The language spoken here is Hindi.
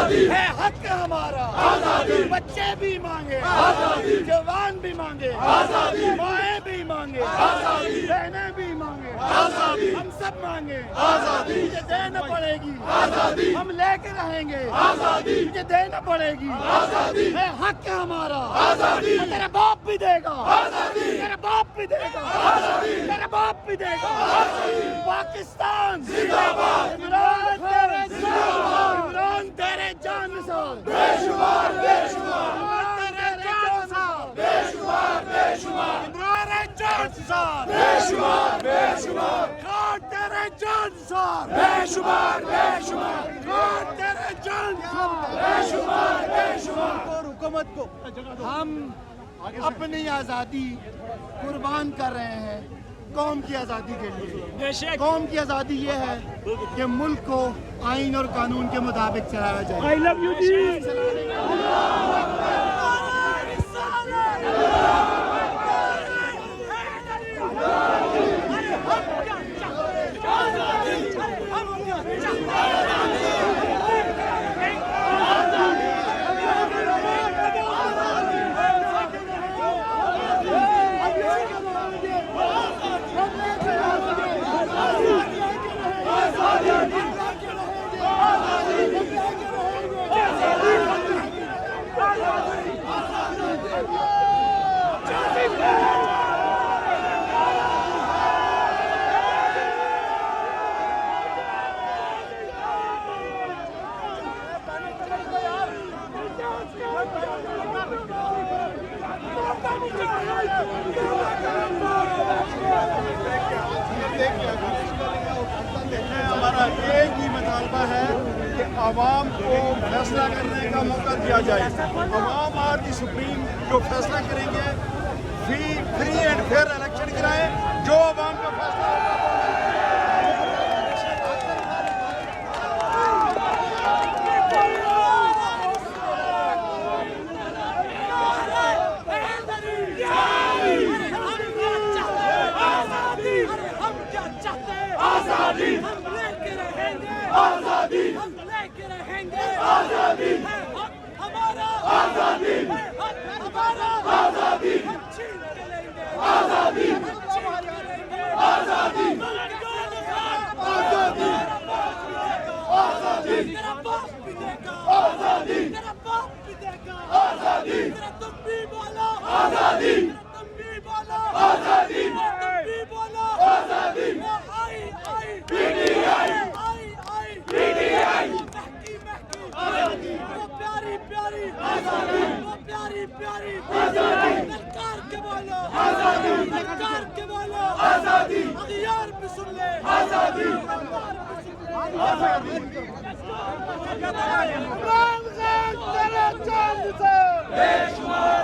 आजादी है हक हमारा, आजादी बच्चे भी मांगे आजादी जवान भी मांगे आजादी माएँ भी मांगे आजादी बहनें भी मांगे आजादी हम सब मांगे आजादी मुझे देना पड़ेगी आजादी हम लेके रहेंगे आजादी मुझे देना पड़ेगी आजादी है हक हमारा आजादी तेरा बाप भी देगा आजादी तेरा बाप भी देगा आजादी तेरा बाप भी देगा पाकिस्तान जिंदाबाद इमरान तेरे जिंदाबाद इमरान तेरे जान निसार बेशुमार बेशुमार इमरान तेरे जान निसार बेशुमार बेशुमार इमरान जान निसार बेशुमार बेशुमार खान तेरे जान निसार बेशुमार बेशुमार खान तेरे जान निसार बेशुमार बेशुमार और हुकूमत को हम अपनी आज़ादी कुर्बान कर रहे हैं कौम की आज़ादी के लिए। कौम की आज़ादी ये है कि मुल्क को आइन और कानून के मुताबिक चलाया जाए। I love you हमारा एक ही मुतालबा है कि आवाम को फैसला करने का मौका दिया जाए। आवाम आज की सुप्रीम जो फैसला करेंगे फ्री एंड फेयर इलेक्शन कराएं, जो आवाम का फैसला आजादी हम लेके रहेंगे आजादी हम लेके रहेंगे आजादी है हक हमारा आजादी है हक हमारा आजादी हम छीन के लेंगे आजादी हम छीन के लेंगे आजादी आजादी तेरा बाप भी देगा आजादी तेरा बाप भी देगा आजादी तेरा तुम भी बोलो आजादी तुम भी बोलो आजादी तुम भी बोलो आजादी आई आई पीटीआई आई पीटीआई महकी महकी वो प्यारी प्यारी वो प्यारी प्यारी ललकार के बोलो ललकार के बोलो आजादी अगियार भी सुन ले आजादी तेरे जान से बेशुमार